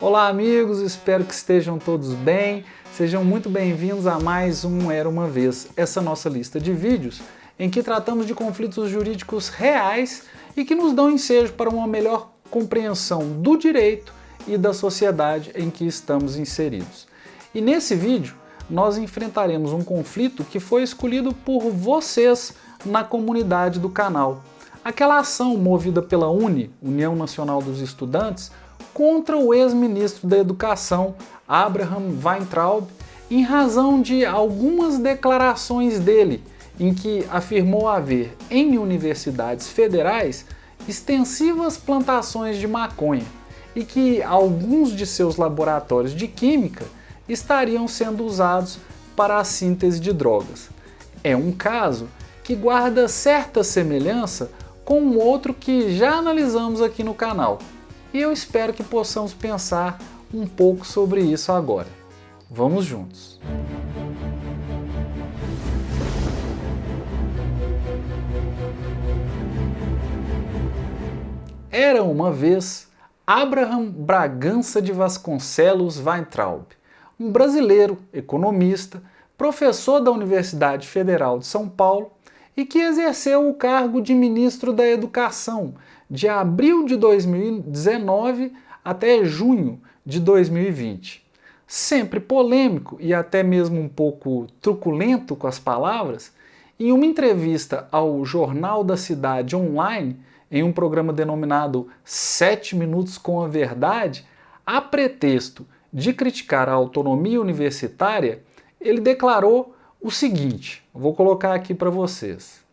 Olá amigos, espero que estejam todos bem. Sejam muito bem-vindos a mais um Era Uma Vez, essa nossa lista de vídeos em que tratamos de conflitos jurídicos reais e que nos dão ensejo para uma melhor compreensão do direito e da sociedade em que estamos inseridos. E nesse vídeo nós enfrentaremos um conflito que foi escolhido por vocês na comunidade do canal. Aquela ação movida pela UNE, União Nacional dos Estudantes, contra o ex-ministro da Educação, Abraham Weintraub, em razão de algumas declarações dele, em que afirmou haver, em universidades federais, extensivas plantações de maconha e que alguns de seus laboratórios de química estariam sendo usados para a síntese de drogas. É um caso que guarda certa semelhança com um outro que já analisamos aqui no canal. E eu espero que possamos pensar um pouco sobre isso agora. Vamos juntos! Era uma vez Abraham Bragança de Vasconcelos Weintraub, um brasileiro, economista, professor da Universidade Federal de São Paulo e que exerceu o cargo de ministro da Educação de abril de 2019 até junho de 2020. Sempre polêmico e até mesmo um pouco truculento com as palavras, em uma entrevista ao Jornal da Cidade Online, em um programa denominado 7 Minutos com a Verdade, a pretexto de criticar a autonomia universitária, ele declarou o seguinte, vou colocar aqui para vocês.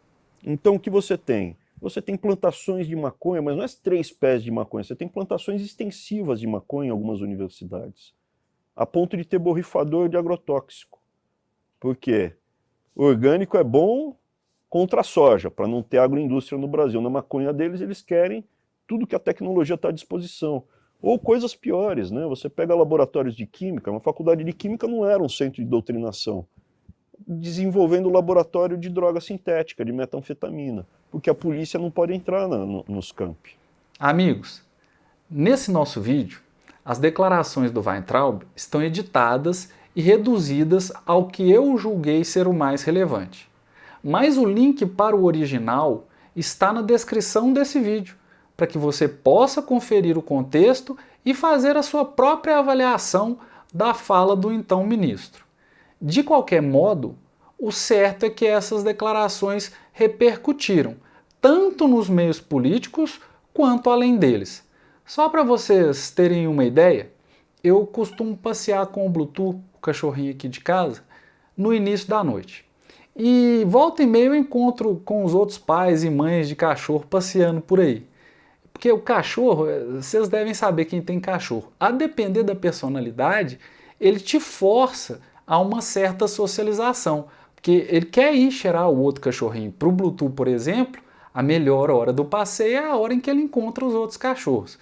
Então o que você tem? Você tem plantações de maconha, mas não é 3 pés de maconha, você tem plantações extensivas de maconha em algumas universidades, a ponto de ter borrifador de agrotóxico. Por quê? O orgânico é bom contra a soja, para não ter agroindústria no Brasil. Na maconha deles, eles querem tudo que a tecnologia está à disposição. Ou coisas piores, né? Você pega laboratórios de química, uma faculdade de química não era um centro de doutrinação, desenvolvendo laboratório de droga sintética, de metanfetamina, porque a polícia não pode entrar nos campi. Amigos, nesse nosso vídeo, as declarações do Weintraub estão editadas e reduzidas ao que eu julguei ser o mais relevante. Mas o link para o original está na descrição desse vídeo, para que você possa conferir o contexto e fazer a sua própria avaliação da fala do então ministro. De qualquer modo, o certo é que essas declarações repercutiram, tanto nos meios políticos quanto além deles. Só para vocês terem uma ideia, eu costumo passear com o Bluetooth, o cachorrinho aqui de casa, no início da noite. E volta e meia eu encontro com os outros pais e mães de cachorro passeando por aí. Porque o cachorro, vocês devem saber quem tem cachorro, a depender da personalidade, ele te força a uma certa socialização. Porque ele quer ir cheirar o outro cachorrinho. Para o Bluetooth, por exemplo, a melhor hora do passeio é a hora em que ele encontra os outros cachorros.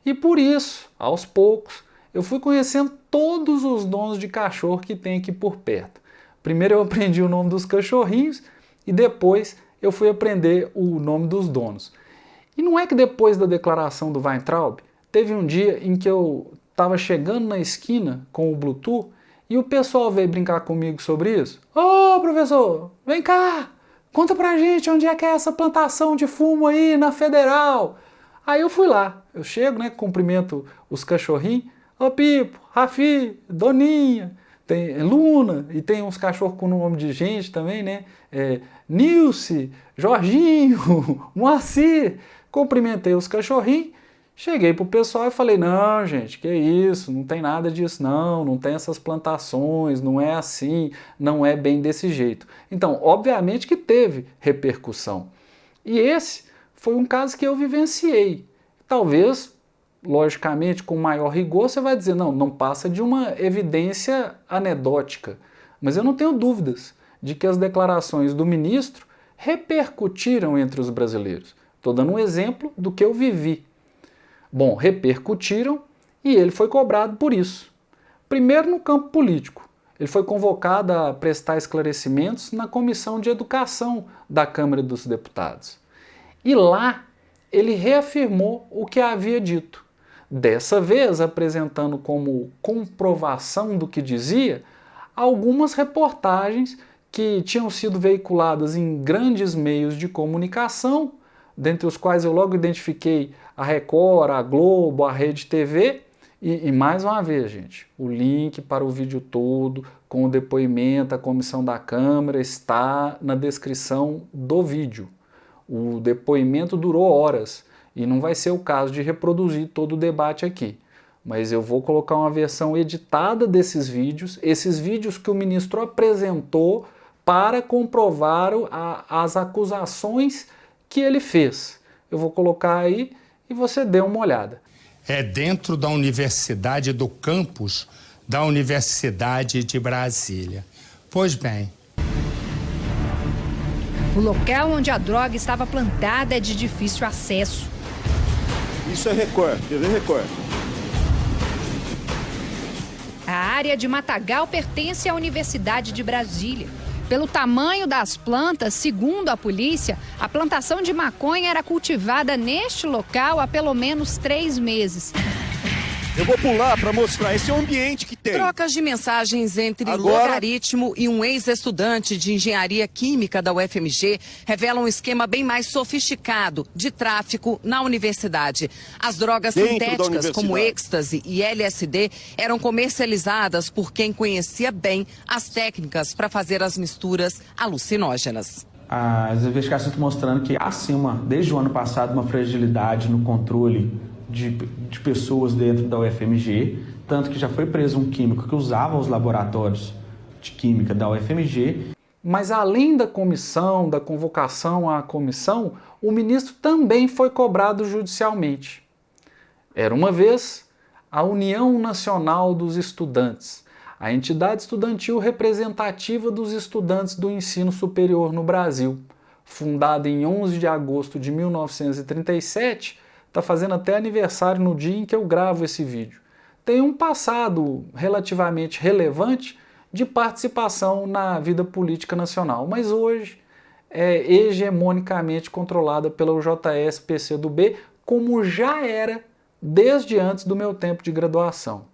E por isso, aos poucos, eu fui conhecendo todos os donos de cachorro que tem aqui por perto. Primeiro eu aprendi o nome dos cachorrinhos e depois eu fui aprender o nome dos donos. E não é que depois da declaração do Weintraub, teve um dia em que eu estava chegando na esquina com o Bluetooth e o pessoal veio brincar comigo sobre isso. Ô, professor, vem cá, conta pra gente onde é que é essa plantação de fumo aí na Federal. Aí eu fui lá, eu chego, né, cumprimento os cachorrinhos. Ô Pipo, Rafi, Doninha, tem Luna, e tem uns cachorros com nome de gente também, né? Nilce, Jorginho, Moacir. Cumprimentei os cachorrinhos, cheguei pro pessoal e falei, não gente, que isso, não tem nada disso não tem essas plantações, não é assim, não é bem desse jeito. Então, obviamente que teve repercussão. E esse foi um caso que eu vivenciei. Talvez, logicamente, com maior rigor, você vai dizer, não passa de uma evidência anedótica. Mas eu não tenho dúvidas de que as declarações do ministro repercutiram entre os brasileiros. Estou dando um exemplo do que eu vivi. Bom, repercutiram e ele foi cobrado por isso. Primeiro no campo político. Ele foi convocado a prestar esclarecimentos na Comissão de Educação da Câmara dos Deputados. E lá ele reafirmou o que havia dito. dessa vez apresentando como comprovação do que dizia algumas reportagens que tinham sido veiculadas em grandes meios de comunicação, dentre os quais eu logo identifiquei a Record, a Globo, a Rede TV, e mais uma vez, gente, o link para o vídeo todo, com o depoimento, a comissão da Câmara, está na descrição do vídeo. O depoimento durou horas, e não vai ser o caso de reproduzir todo o debate aqui. Mas eu vou colocar uma versão editada desses vídeos, esses vídeos que o ministro apresentou para comprovar as acusações que ele fez. Eu vou colocar aí e você dê uma olhada. É dentro da Universidade do campus da Universidade de Brasília. Pois bem. O local onde a droga estava plantada é de difícil acesso. Isso é Record, TV Record. A área de Matagal pertence à Universidade de Brasília. Pelo tamanho das plantas, segundo a polícia, a plantação de maconha era cultivada neste local há pelo menos 3 meses. Eu vou pular para mostrar, esse é o ambiente que tem. Trocas de mensagens entre Logaritmo e um ex-estudante de engenharia química da UFMG revelam um esquema bem mais sofisticado de tráfico na universidade. As drogas sintéticas, como êxtase e LSD, eram comercializadas por quem conhecia bem as técnicas para fazer as misturas alucinógenas. As investigações estão mostrando que há, sim, desde o ano passado, uma fragilidade no controle de pessoas dentro da UFMG, tanto que já foi preso um químico que usava os laboratórios de química da UFMG. Mas além da comissão, da convocação à comissão, o ministro também foi cobrado judicialmente. Era uma vez a União Nacional dos Estudantes, a entidade estudantil representativa dos estudantes do ensino superior no Brasil, fundada em 11 de agosto de 1937, está fazendo até aniversário no dia em que eu gravo esse vídeo. Tem um passado relativamente relevante de participação na vida política nacional, mas hoje é hegemonicamente controlada pela UJS-PCdoB, como já era desde antes do meu tempo de graduação.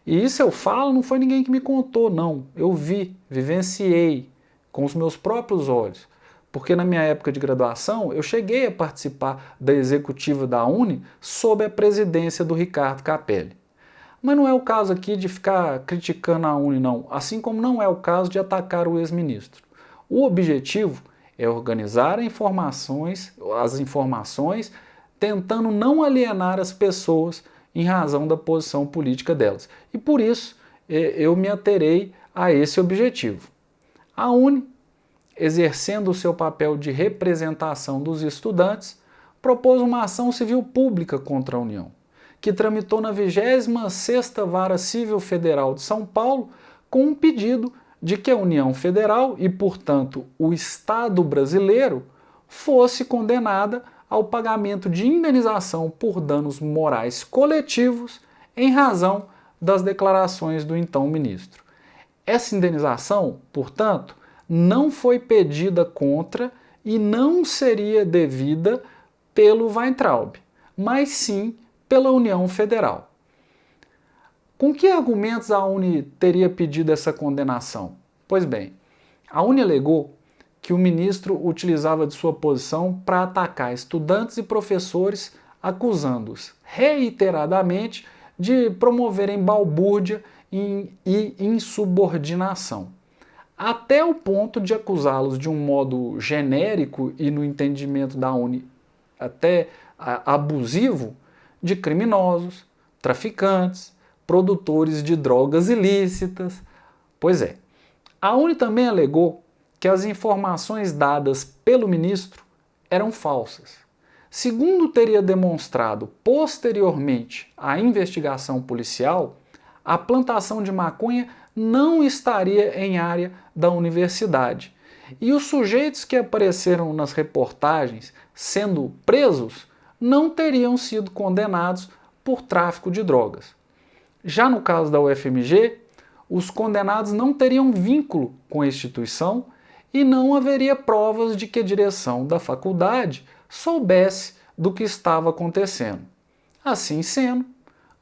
E isso eu falo, não foi ninguém que me contou, não. Eu vivenciei com os meus próprios olhos. Porque na minha época de graduação, eu cheguei a participar da executiva da Uni sob a presidência do Ricardo Capelli. Mas não é o caso aqui de ficar criticando a Uni, não, assim como não é o caso de atacar o ex-ministro. O objetivo é organizar as informações, tentando não alienar as pessoas em razão da posição política delas. E por isso eu me aterei a esse objetivo. A Uni, exercendo o seu papel de representação dos estudantes, propôs uma ação civil pública contra a União, que tramitou na 26ª Vara Civil Federal de São Paulo com um pedido de que a União Federal e, portanto, o Estado brasileiro fosse condenada ao pagamento de indenização por danos morais coletivos em razão das declarações do então ministro. Essa indenização, portanto, não foi pedida contra e não seria devida pelo Weintraub, mas sim pela União Federal. Com que argumentos a Uni teria pedido essa condenação? Pois bem, a Uni alegou que o ministro utilizava de sua posição para atacar estudantes e professores, acusando-os reiteradamente de promoverem balbúrdia e insubordinação, até o ponto de acusá-los de um modo genérico e, no entendimento da Uni, até abusivo, de criminosos, traficantes, produtores de drogas ilícitas. Pois é, a Uni também alegou que as informações dadas pelo ministro eram falsas. Segundo teria demonstrado posteriormente a investigação policial, a plantação de maconha não estaria em área da universidade. E os sujeitos que apareceram nas reportagens sendo presos não teriam sido condenados por tráfico de drogas. Já no caso da UFMG, os condenados não teriam vínculo com a instituição e não haveria provas de que a direção da faculdade soubesse do que estava acontecendo. Assim sendo,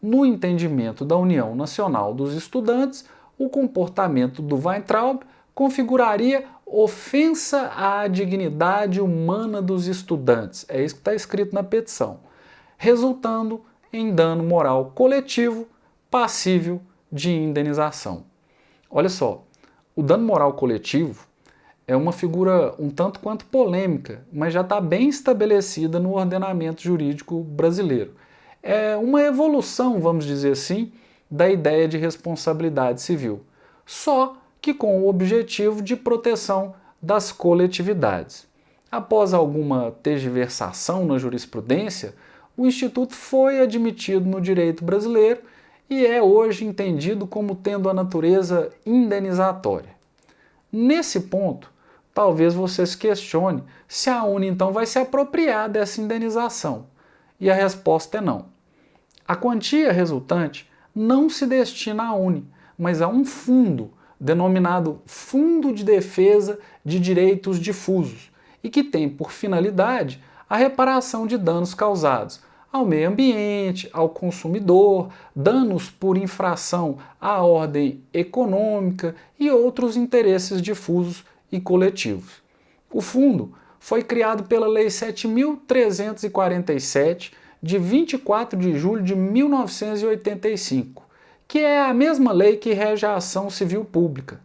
no entendimento da União Nacional dos Estudantes, o comportamento do Weintraub configuraria ofensa à dignidade humana dos estudantes. É isso que está escrito na petição, resultando em dano moral coletivo passível de indenização. Olha só, o dano moral coletivo é uma figura um tanto quanto polêmica, mas já está bem estabelecida no ordenamento jurídico brasileiro. É uma evolução, vamos dizer assim, da ideia de responsabilidade civil, só que com o objetivo de proteção das coletividades. Após alguma tergiversação na jurisprudência, o Instituto foi admitido no direito brasileiro e é hoje entendido como tendo a natureza indenizatória. Nesse ponto, talvez você se questione se a UNE então vai se apropriar dessa indenização. E a resposta é não. A quantia resultante não se destina à UNE, mas a um fundo, denominado Fundo de Defesa de Direitos Difusos, e que tem por finalidade a reparação de danos causados ao meio ambiente, ao consumidor, danos por infração à ordem econômica e outros interesses difusos e coletivos. O fundo foi criado pela Lei 7.347, de 24 de julho de 1985, que é a mesma lei que rege a ação civil pública.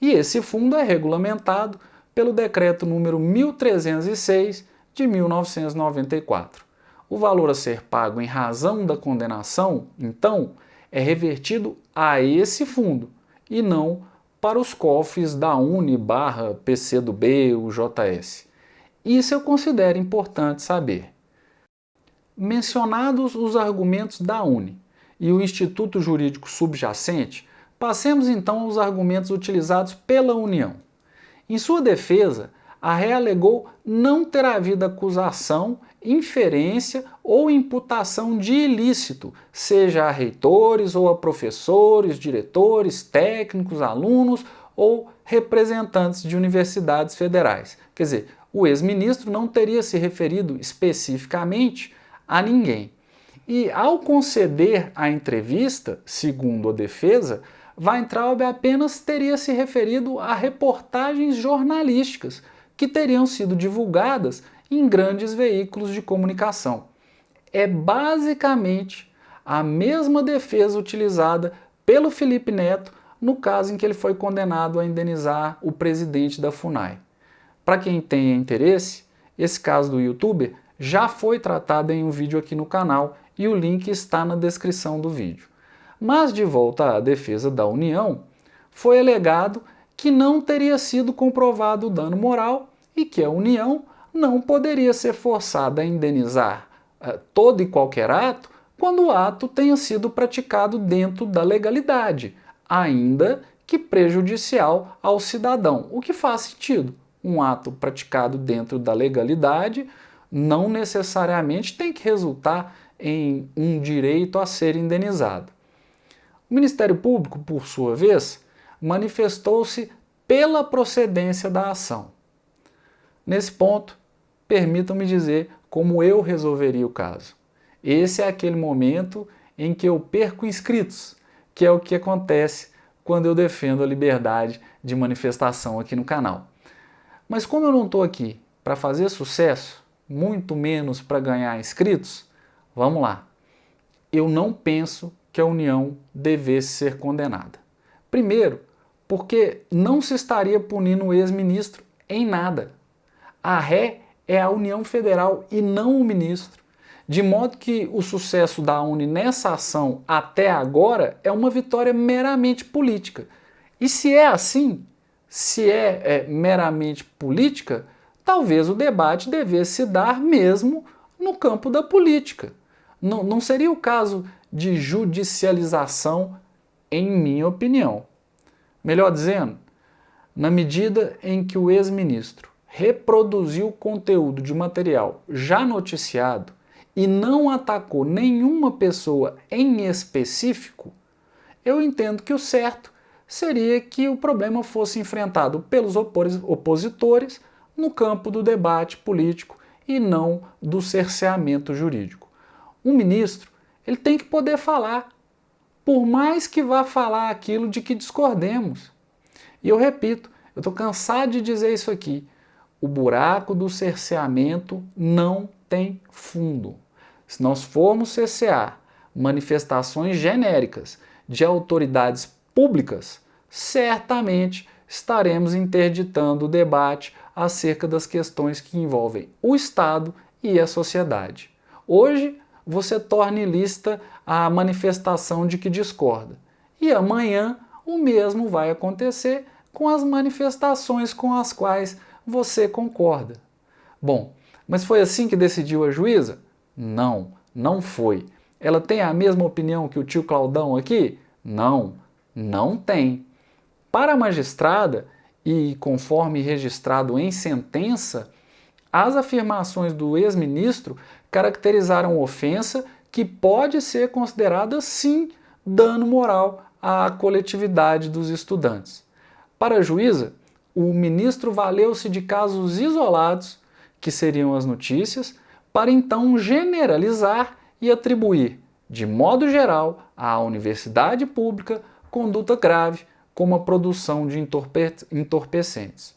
E esse fundo é regulamentado pelo Decreto número 1306 de 1994. O valor a ser pago em razão da condenação, então, é revertido a esse fundo e não para os cofres da UNE/PCdoB, o JS. Isso eu considero importante saber. Mencionados os argumentos da UNE e o Instituto Jurídico Subjacente, passemos então aos argumentos utilizados pela União. Em sua defesa, a ré alegou não ter havido acusação, inferência ou imputação de ilícito, seja a reitores ou a professores, diretores, técnicos, alunos ou representantes de universidades federais. Quer dizer, o ex-ministro não teria se referido especificamente a ninguém. E ao conceder a entrevista, segundo a defesa, Weintraub apenas teria se referido a reportagens jornalísticas que teriam sido divulgadas em grandes veículos de comunicação. É basicamente a mesma defesa utilizada pelo Felipe Neto no caso em que ele foi condenado a indenizar o presidente da FUNAI. Para quem tenha interesse, esse caso do youtuber já foi tratado em um vídeo aqui no canal e o link está na descrição do vídeo. Mas de volta à defesa da União, foi alegado que não teria sido comprovado o dano moral e que a União não poderia ser forçada a indenizar todo e qualquer ato quando o ato tenha sido praticado dentro da legalidade, ainda que prejudicial ao cidadão, o que faz sentido. Um ato praticado dentro da legalidade não necessariamente tem que resultar em um direito a ser indenizado. O Ministério Público, por sua vez, manifestou-se pela procedência da ação. Nesse ponto, permitam-me dizer como eu resolveria o caso. Esse é aquele momento em que eu perco inscritos, que é o que acontece quando eu defendo a liberdade de manifestação aqui no canal. Mas como eu não estou aqui para fazer sucesso, muito menos para ganhar inscritos, vamos lá. Eu não penso que a União devesse ser condenada. Primeiro, porque não se estaria punindo o ex-ministro em nada. A ré é a União Federal e não o ministro, de modo que o sucesso da UNE nessa ação até agora é uma vitória meramente política. E se é assim, se é meramente política, talvez o debate devesse se dar mesmo no campo da política. Não seria o caso de judicialização, em minha opinião. Melhor dizendo, na medida em que o ex-ministro reproduziu conteúdo de material já noticiado e não atacou nenhuma pessoa em específico, eu entendo que o certo seria que o problema fosse enfrentado pelos opositores no campo do debate político e não do cerceamento jurídico. Um ministro, Ele tem que poder falar, por mais que vá falar aquilo de que discordemos. E eu repito, eu estou cansado de dizer isso aqui, o buraco do cerceamento não tem fundo. Se nós formos cercear manifestações genéricas de autoridades públicas, certamente estaremos interditando o debate acerca das questões que envolvem o Estado e a sociedade. Hoje, você torna ilícita a manifestação de que discorda. E amanhã, o mesmo vai acontecer com as manifestações com as quais você concorda. Bom, mas foi assim que decidiu a juíza? Não, não foi. Ela tem a mesma opinião que o tio Claudão aqui? Não, não tem. Para a magistrada, e conforme registrado em sentença, as afirmações do ex-ministro caracterizaram ofensa que pode ser considerada, sim, dano moral à coletividade dos estudantes. Para a juíza, o ministro valeu-se de casos isolados, que seriam as notícias, para então generalizar e atribuir, de modo geral, à universidade pública conduta grave, como a produção de entorpecentes.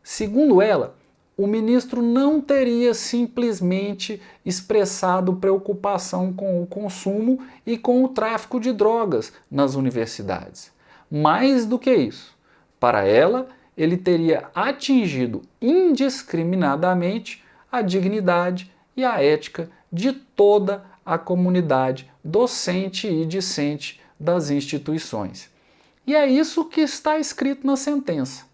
Segundo ela, o ministro não teria simplesmente expressado preocupação com o consumo e com o tráfico de drogas nas universidades. Mais do que isso, para ela, ele teria atingido indiscriminadamente a dignidade e a ética de toda a comunidade docente e discente das instituições. E é isso que está escrito na sentença.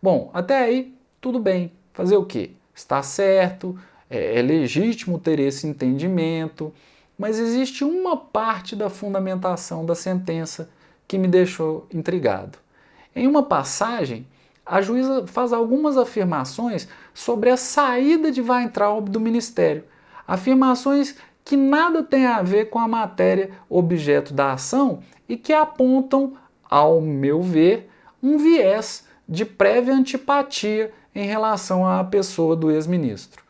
Bom, até aí, tudo bem. Fazer o quê? Está certo, é legítimo ter esse entendimento, mas existe uma parte da fundamentação da sentença que me deixou intrigado. Em uma passagem, a juíza faz algumas afirmações sobre a saída de Weintraub do ministério. Afirmações que nada têm a ver com a matéria objeto da ação e que apontam, ao meu ver, um viés de prévia antipatia em relação à pessoa do ex-ministro.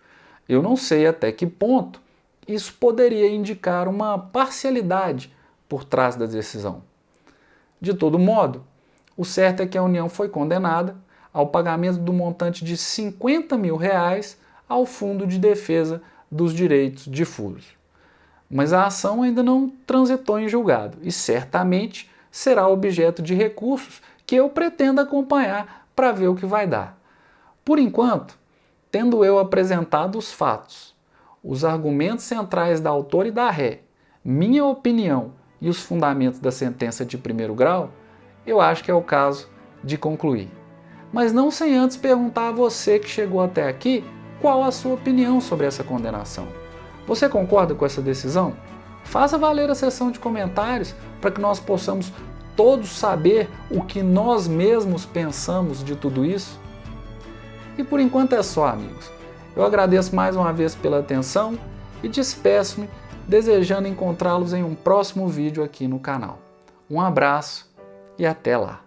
Eu não sei até que ponto isso poderia indicar uma parcialidade por trás da decisão. De todo modo, o certo é que a União foi condenada ao pagamento do montante de R$50 mil ao Fundo de Defesa dos Direitos Difusos. Mas a ação ainda não transitou em julgado e certamente será objeto de recursos que eu pretendo acompanhar para ver o que vai dar. Por enquanto, tendo eu apresentado os fatos, os argumentos centrais da autora e da ré, minha opinião e os fundamentos da sentença de primeiro grau, eu acho que é o caso de concluir. Mas não sem antes perguntar a você que chegou até aqui qual a sua opinião sobre essa condenação. Você concorda com essa decisão? Faça valer a seção de comentários para que nós possamos todos saber o que nós mesmos pensamos de tudo isso. E por enquanto é só, amigos. Eu agradeço mais uma vez pela atenção e despeço-me desejando encontrá-los em um próximo vídeo aqui no canal. Um abraço e até lá!